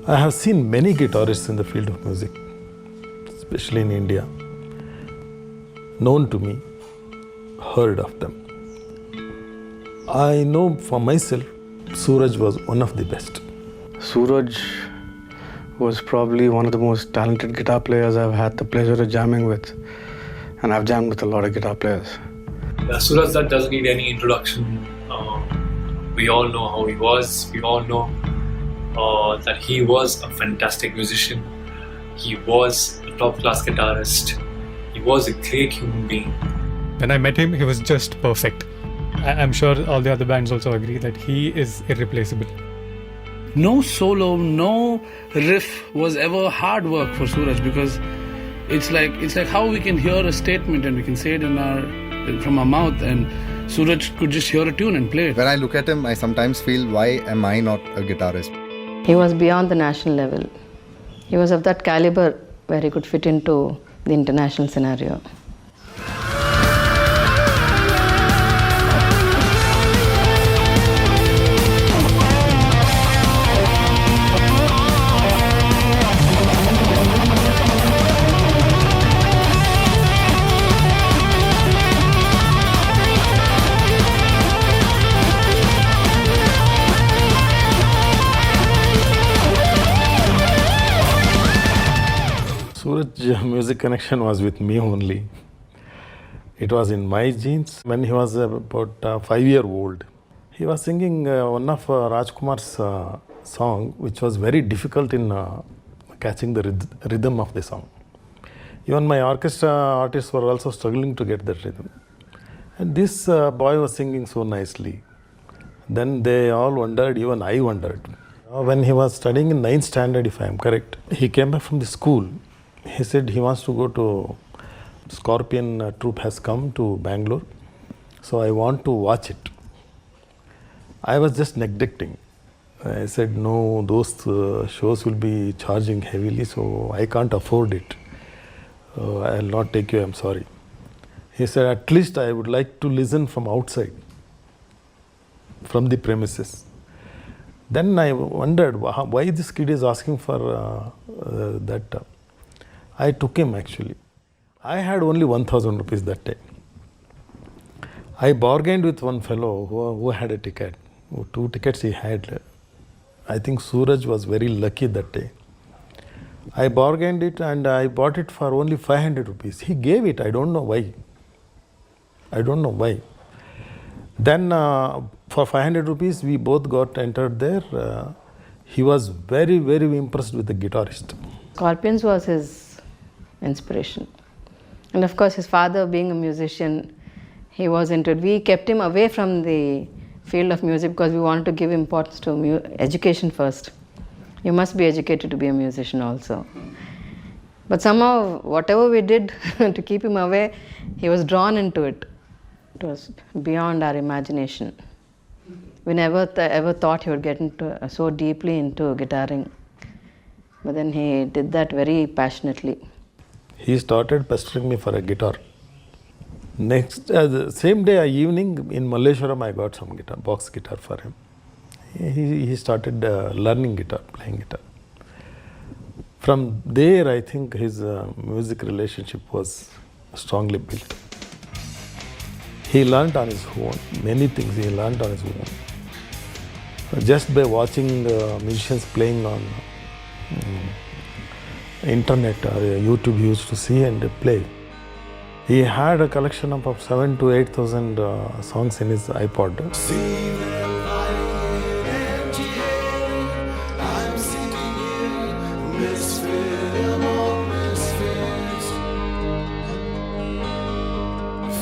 I have seen many guitarists in the field of music, especially in India, known to me, heard of them. I know for myself, Suraj was one of the best. Suraj was probably one of the most talented guitar players I've had the pleasure of jamming with. And I've jammed with a lot of guitar players. Suraj Dutt doesn't need any introduction. We all know how he was. We all know that he was a fantastic musician. He was a top-class guitarist. He was a great human being. When I met him, he was just perfect. I'm sure all the other bands also agree that he is irreplaceable. No solo, no riff was ever hard work for Suraj, because it's like how we can hear a statement and we can say it from our mouth, and Suraj could just hear a tune and play it. When I look at him, I sometimes feel, why am I not a guitarist? He was beyond the national level. He was of that caliber where he could fit into the international scenario. Suraj music connection was with me only. It was in my genes. When he was about 5 years old, he was singing one of Rajkumar's song, which was very difficult in catching the rhythm of the song. Even my orchestra artists were also struggling to get that rhythm. And this boy was singing so nicely. Then they all wondered, even I wondered. When he was studying in 9th standard, if I am correct, he came back from the school. He said he wants to go to Scorpion troupe has come to Bangalore, so I want to watch it. I was just neglecting. I said, no, those shows will be charging heavily, so I can't afford it. I'll not take you, I'm sorry. He said, at least I would like to listen from outside, from the premises. Then I wondered why this kid is asking for that. I took him actually. I had only 1,000 rupees that day. I bargained with one fellow who had a ticket. 2 tickets he had. I think Suraj was very lucky that day. I bargained it and I bought it for only 500 rupees. He gave it. I don't know why. Then for 500 rupees, we both got entered there. He was very, very impressed with the guitarist. Scorpions was his inspiration. And of course, his father being a musician, he was into it. We kept him away from the field of music because we wanted to give importance to education first. You must be educated to be a musician also. But somehow, whatever we did to keep him away, he was drawn into it. It was beyond our imagination. We never ever thought he would get so deeply into guitaring. But then he did that very passionately. He started pestering me for a guitar. Next, the same day evening in Malleshwaram, I got some guitar, box guitar for him. He started learning guitar, playing guitar. From there, I think his music relationship was strongly built. He learned on his own, many things he learned on his own. Just by watching musicians playing on internet or YouTube, he used to see and play. He had a collection of 7,000 to 8,000 songs in his iPod.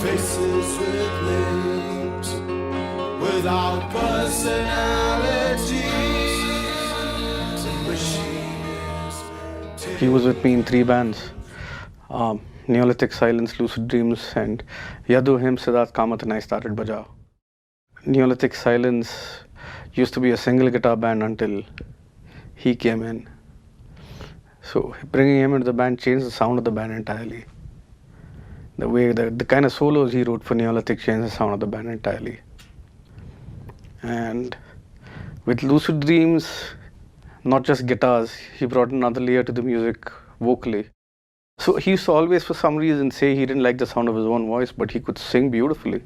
Faces with names, without personality. He was with me in 3 bands. Neolithic Silence, Lucid Dreams, and Yadu Him Siddharth Kamath and I started Bajao. Neolithic Silence used to be a single guitar band until he came in. So bringing him into the band changed the sound of the band entirely. The way, the kind of solos he wrote for Neolithic changed the sound of the band entirely. And with Lucid Dreams, not just guitars, he brought another layer to the music vocally. So he used to always, for some reason, say he didn't like the sound of his own voice, but he could sing beautifully.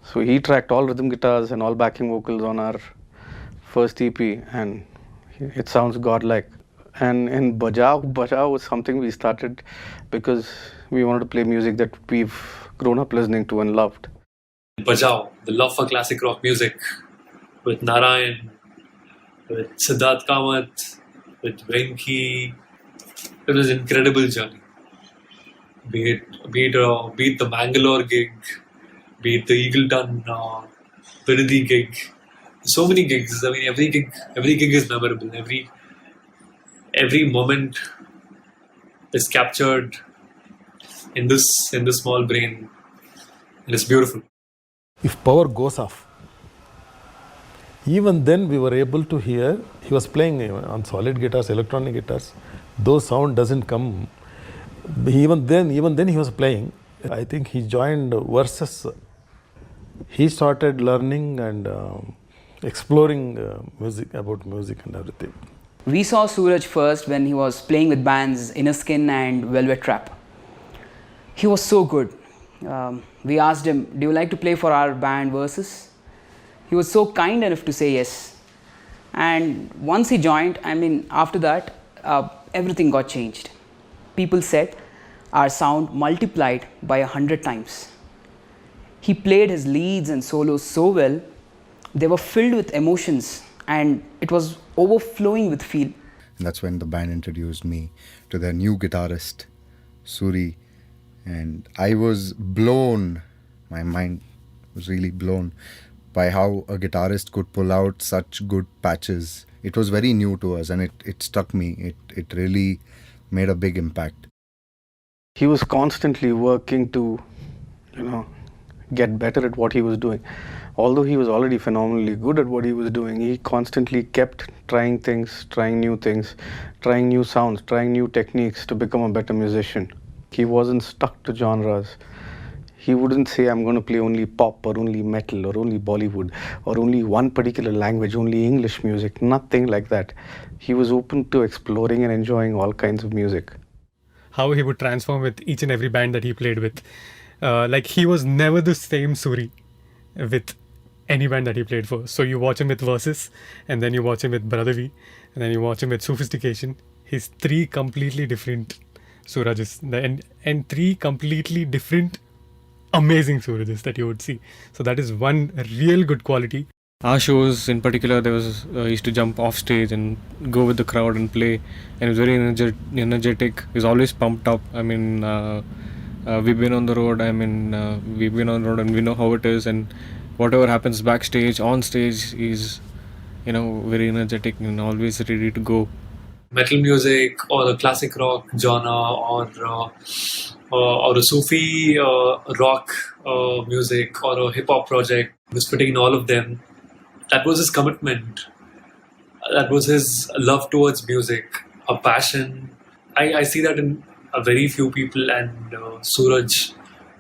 So he tracked all rhythm guitars and all backing vocals on our first EP, and it sounds godlike. And in Bajao was something we started because we wanted to play music that we've grown up listening to and loved. Bajao, the love for classic rock music, with Narayan, with Siddharth Kamath, with Venki. It was an incredible journey. Be it the Bangalore gig, be it the Eagleton Viridi gig. So many gigs. I mean, every gig is memorable. Every moment is captured in this small brain, and it's beautiful. If power goes off, even then we were able to hear. He was playing on solid guitars, electronic guitars. Though sound doesn't come, even then he was playing. I think he joined Versus. He started learning and exploring music and everything. We saw Suraj first when he was playing with bands Inner Skin and Velvet Trap. He was so good. We asked him, "Do you like to play for our band Versus?" He was so kind enough to say yes. And once he joined, after that, everything got changed. People said our sound multiplied by 100 times. He played his leads and solos so well, they were filled with emotions and it was overflowing with feel. And that's when the band introduced me to their new guitarist, Suri. And I was blown, my mind was really blown by how a guitarist could pull out such good patches. It was very new to us and it struck me. It really made a big impact. He was constantly working to, get better at what he was doing. Although he was already phenomenally good at what he was doing, he constantly kept trying things, trying new things, trying new sounds, trying new techniques to become a better musician. He wasn't stuck to genres. He wouldn't say, I'm going to play only pop or only metal or only Bollywood or only one particular language, only English music. Nothing like that. He was open to exploring and enjoying all kinds of music. How he would transform with each and every band that he played with. He was never the same Suri with any band that he played for. So you watch him with Versus, and then you watch him with Brotherly, and then you watch him with Sophistication. He's three completely different Surajas, and three completely different amazing Surajas that you would see. So that is one real good quality. Our shows in particular, there was used to jump off stage and go with the crowd and play, and it was very energetic. He was always pumped up. We've been on the road. And we know how it is. And whatever happens backstage, on stage, he's very energetic and always ready to go. Metal music or the classic rock genre or a Sufi rock music or a hip hop project. He was putting in all of them. That was his commitment. That was his love towards music, a passion. I see that in a very few people, and Suraj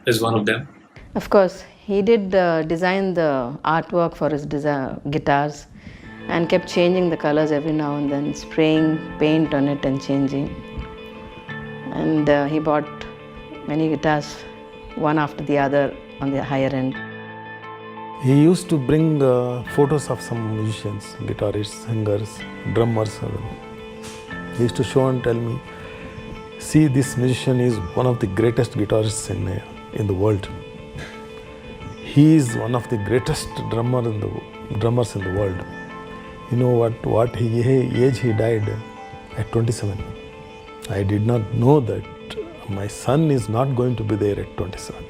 is one of them. Of course, he did design the artwork for his guitars and kept changing the colors every now and then, spraying paint on it and changing. And he bought many guitars, one after the other on the higher end. He used to bring photos of some musicians, guitarists, singers, drummers. He used to show and tell me, see, this musician is one of the greatest guitarists in the world. He is one of the greatest drummers in the world. You know what age he died? At 27. I did not know that my son is not going to be there at 27.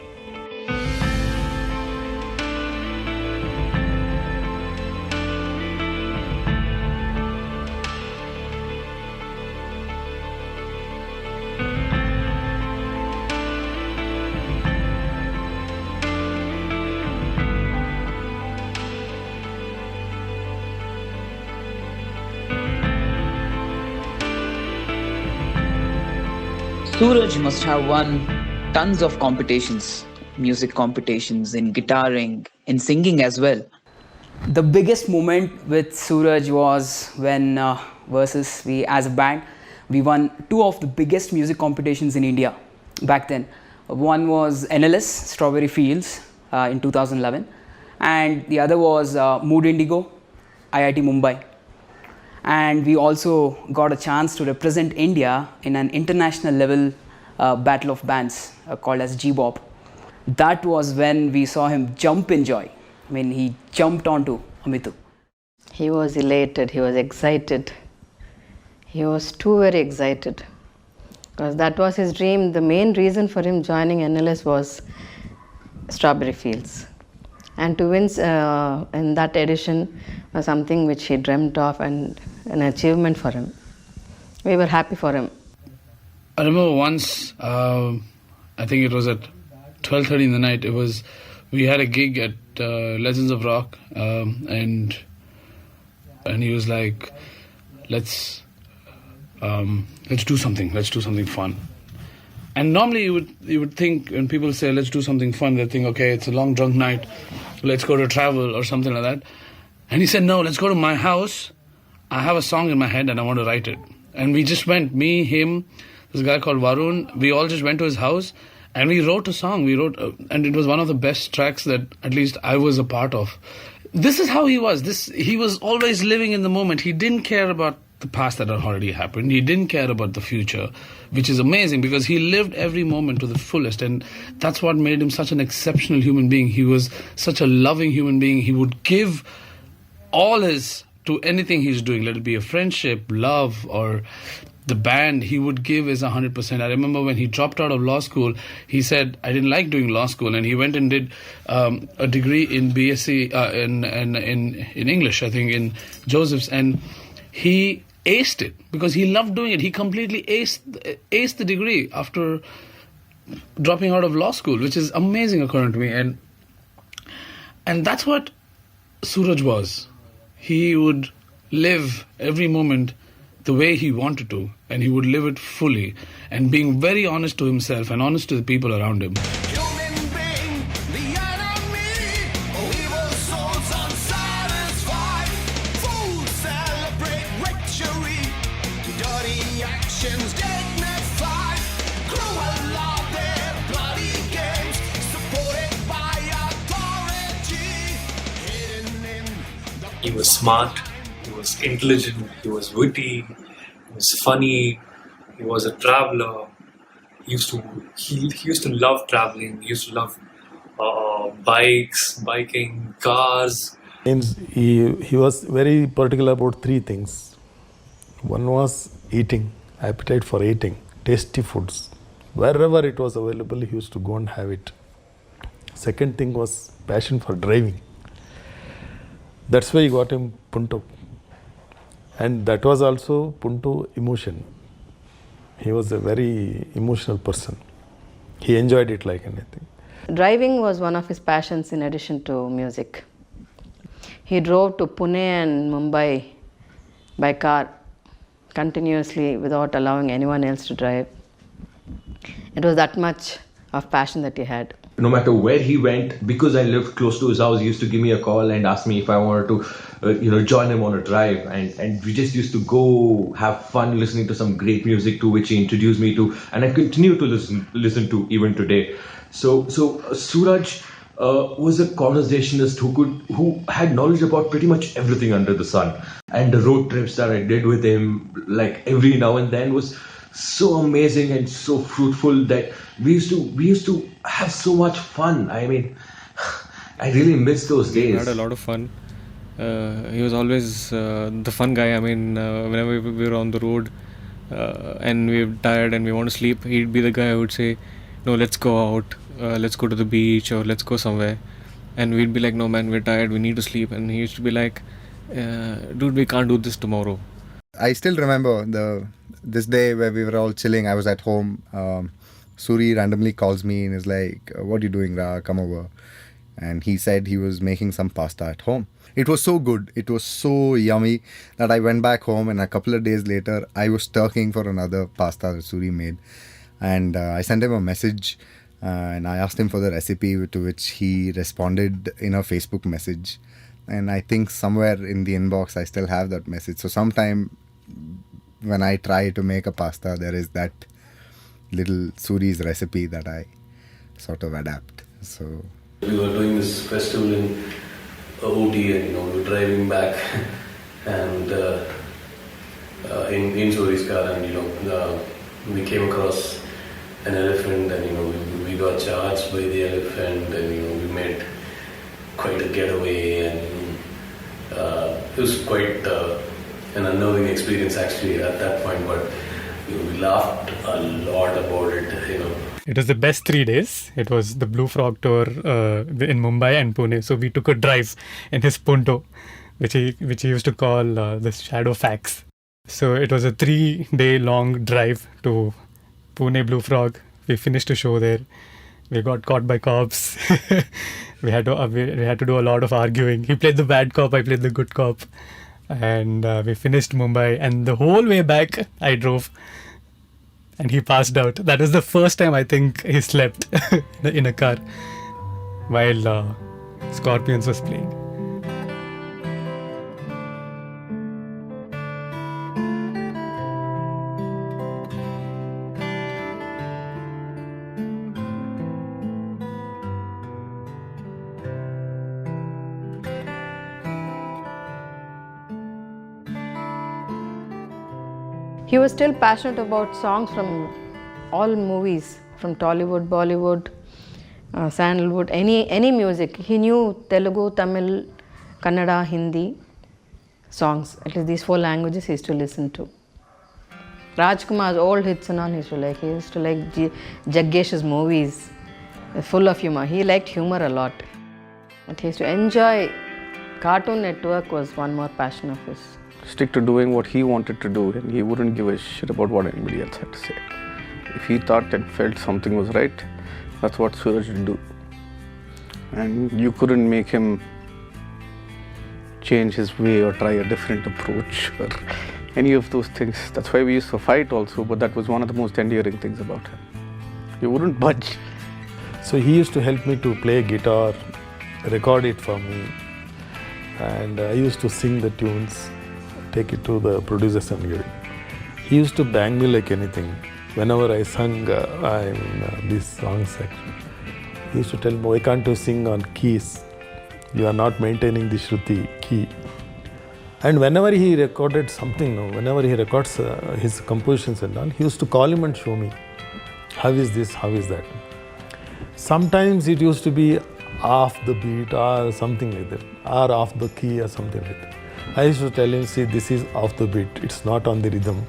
Suraj must have won tons of competitions, music competitions in guitaring, in singing as well. The biggest moment with Suraj was when versus we as a band we won two of the biggest music competitions in India back then. One was NLS Strawberry Fields in 2011 and the other was Mood Indigo IIT Mumbai, and we also got a chance to represent India in an international level battle of bands called as G-Bop. That was when we saw him jump in joy. I mean, he jumped onto Amitu. He was elated, he was excited. He was too very excited. Because that was his dream. The main reason for him joining NLS was Strawberry Fields. And to win in that edition was something which he dreamt of and an achievement for him. We were happy for him. I remember once, I think it was at 12:30 in the night. We had a gig at Legends of Rock, and he was like, "Let's do something. Let's do something fun." And normally you would think when people say let's do something fun, they think, okay, it's a long drunk night, let's go to travel or something like that. And he said, no, let's go to my house. I have a song in my head and I want to write it. And we just went, me, him, this guy called Varun. We all just went to his house and we wrote a song. And it was one of the best tracks that at least I was a part of. This is how he was. He was always living in the moment. He didn't care about the past that had already happened. He didn't care about the future, which is amazing because he lived every moment to the fullest, and that's what made him such an exceptional human being. He was such a loving human being. He would give all his to anything he's doing, let it be a friendship, love, or the band. He would give his 100%. I remember when he dropped out of law school, he said, I didn't like doing law school, and he went and did a degree in BSc in English, I think, in Joseph's, and he aced it because he loved doing it. He completely aced the degree after dropping out of law school, which is amazing according to me. And that's what Suraj was. He would live every moment the way he wanted to, and he would live it fully, and being very honest to himself and honest to the people around him. He was smart, he was intelligent, he was witty, he was funny, he was a traveler. He used to love traveling. He used to love biking, cars. He was very particular about three things. One was eating, appetite for eating, tasty foods. Wherever it was available, he used to go and have it. Second thing was passion for driving. That's why he got him Punto. And that was also Punto emotion. He was a very emotional person. He enjoyed it like anything. Driving was one of his passions in addition to music. He drove to Pune and Mumbai by car continuously without allowing anyone else to drive. It was that much of passion that he had. No matter where he went, because I lived close to his house, he used to give me a call and ask me if I wanted to, join him on a drive. And we just used to go have fun listening to some great music to which he introduced me to, and I continue to listen to even today. So Suraj was a conversationalist who had knowledge about pretty much everything under the sun. And the road trips that I did with him, like every now and then, was so amazing and so fruitful that we used to have so much fun. I mean, I really miss those days. We had a lot of fun. He was always the fun guy. I mean, whenever we were on the road and we were tired and we want to sleep, he'd be the guy who would say, no, let's go out, let's go to the beach or let's go somewhere. And we'd be like, no man, we're tired, we need to sleep. And he used to be like, dude, we can't do this tomorrow. I still remember this day where we were all chilling. I was at home. Suri randomly calls me and is like, what are you doing, Ra? Come over. And he said he was making some pasta at home. It was so good. It was so yummy that I went back home, and a couple of days later, I was turking for another pasta that Suri made. And I sent him a message and I asked him for the recipe, to which he responded in a Facebook message And I think somewhere in the inbox I still have that message. So sometime when I try to make a pasta, there is that little Suri's recipe that I sort of adapt. So we were doing this festival in Ooty, and we were driving back, and in Suri's car, and we came across an elephant, and we got charged by the elephant, and we made quite a getaway, and it was quite an unnerving experience actually at that point, but we laughed a lot about it. It was the best 3 days. It was the Blue Frog tour in Mumbai and Pune. So we took a drive in his Punto, which he used to call the Shadow Fax. So it was a 3-day long drive to Pune Blue Frog. We finished the show there. We got caught by cops. we had to do a lot of arguing. He played the bad cop, I played the good cop. And we finished Mumbai. And the whole way back, I drove. And he passed out. That was the first time I think he slept in a car while Scorpions was playing. He was still passionate about songs from all movies, from Tollywood, Bollywood, Sandalwood, any music. He knew Telugu, Tamil, Kannada, Hindi songs. At least these 4 languages he used to listen to. Rajkumar's old hits and all he used to like. He used to like Jaggesh's movies, full of humor. He liked humor a lot. But he used to enjoy. Cartoon Network was one more passion of his. Stick to doing what he wanted to do, and he wouldn't give a shit about what anybody else had to say. If he thought and felt something was right, that's what Suraj would do. And you couldn't make him change his way or try a different approach or any of those things. That's why we used to fight also, but that was one of the most endearing things about him. He wouldn't budge. So he used to help me to play guitar, record it for me, and I used to sing the tunes, take it to the producers and give it. He used to bang me like anything. Whenever I sang these songs, actually, he used to tell me, why can't you sing on keys? You are not maintaining the Shruti key. And whenever he recorded something, whenever he records his compositions and all, he used to call him and show me, how is this, how is that? Sometimes it used to be off the beat or something like that, or off the key or something like that. I used to tell him, see, this is off the beat, it's not on the rhythm.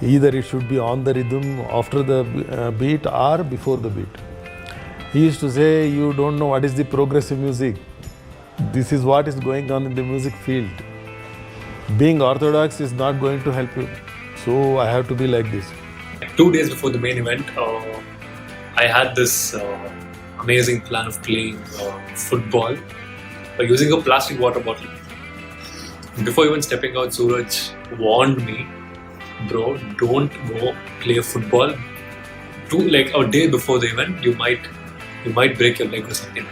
Either it should be on the rhythm after the beat or before the beat. He used to say, you don't know what is the progressive music. This is what is going on in the music field. Being orthodox is not going to help you. So I have to be like this. 2 days before the main event, I had this amazing plan of playing football by using a plastic water bottle. Before even stepping out, Suraj warned me, bro, don't go play football. Like a day before the event, you might break your leg or something.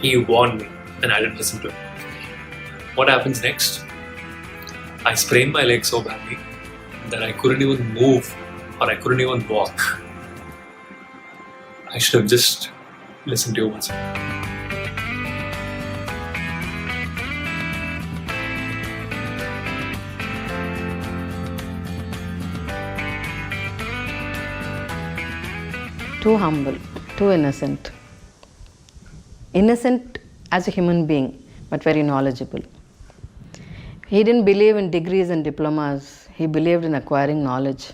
He warned me, and I didn't listen to him. What happens next? I sprained my leg so badly that I couldn't even move or I couldn't even walk. I should have just listened to you once. Too humble, too innocent. Innocent as a human being, but very knowledgeable. He didn't believe in degrees and diplomas. He believed in acquiring knowledge,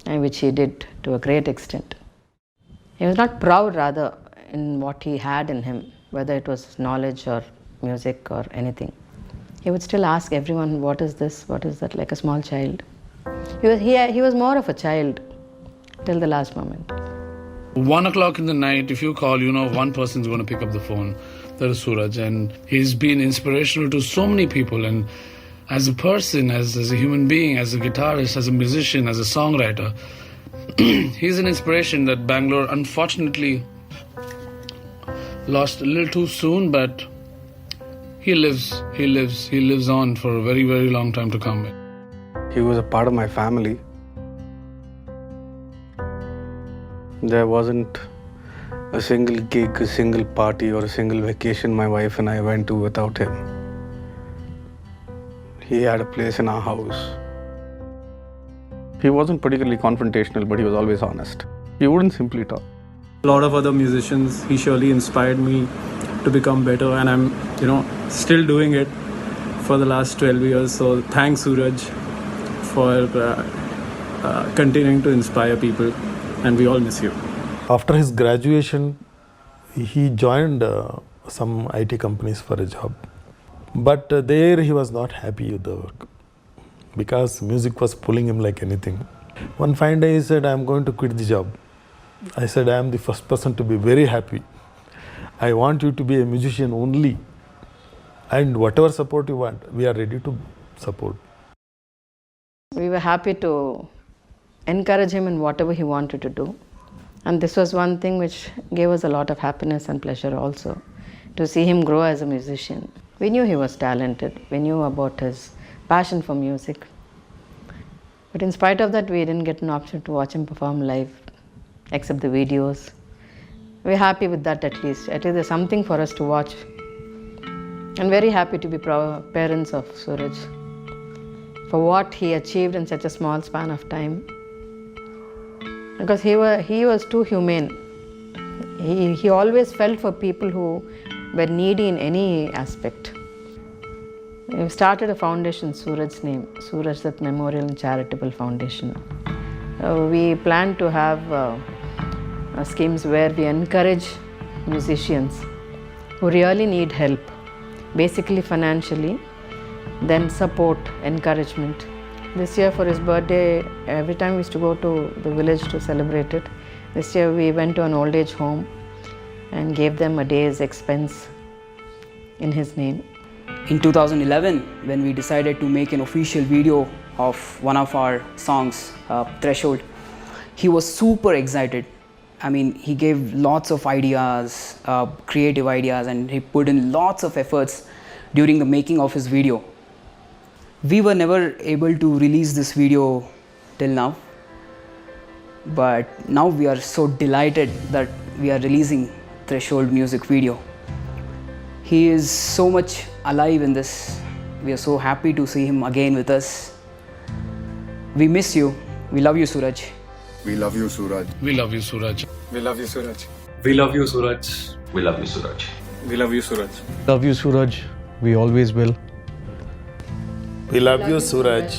and which he did to a great extent. He was not proud, rather, in what he had in him, whether it was knowledge or music or anything. He would still ask everyone, what is this, what is that, like a small child. He was more of a child till the last moment. 1 o'clock in the night, if you call, you know one person's going to pick up the phone. That is Suraj, and he's been inspirational to so many people. And as a person, as a human being, as a guitarist, as a musician, as a songwriter, he's an inspiration that Bangalore unfortunately lost a little too soon, but he lives on for a very, very long time to come. He was a part of my family. There wasn't a single gig, a single party, or a single vacation my wife and I went to without him. He had a place in our house. He wasn't particularly confrontational, but he was always honest. He wouldn't simply talk. A lot of other musicians, he surely inspired me to become better, and I'm, still doing it for the last 12 years. So thanks, Suraj, for continuing to inspire people, and we all miss you. After his graduation, he joined some IT companies for a job. But there he was not happy with the work because music was pulling him like anything. One fine day he said, I'm going to quit the job. I said, I am the first person to be very happy. I want you to be a musician only. And whatever support you want, we are ready to support. We were happy to encourage him in whatever he wanted to do. And this was one thing which gave us a lot of happiness and pleasure also, to see him grow as a musician. We knew he was talented. We knew about his passion for music. But in spite of that, we didn't get an option to watch him perform live, except the videos. We're happy with that at least. At least there's something for us to watch. And very happy to be parents of Suraj for what he achieved in such a small span of time. Because he was too humane. He always felt for people who were needy in any aspect. We started a foundation, Suraj's name, Suraj Dutt Memorial and Charitable Foundation. We plan to have schemes where we encourage musicians who really need help, basically financially, then support, encouragement. This year for his birthday, every time we used to go to the village to celebrate it. This year we went to an old age home and gave them a day's expense in his name. In 2011, when we decided to make an official video of one of our songs, Threshold, he was super excited. I mean, he gave lots of ideas, creative ideas, and he put in lots of efforts during the making of his video. We were never able to release this video till now, but now we are so delighted that we are releasing Threshold music video. He is so much alive in this. We are so happy to see him again with us. We miss you. We love you, Suraj. We love you, Suraj. We love you, Suraj. We love you, Suraj. We love you, Suraj. We love you, Suraj. We love you, Suraj. Love you, Suraj. We always will. We love you, Suraj.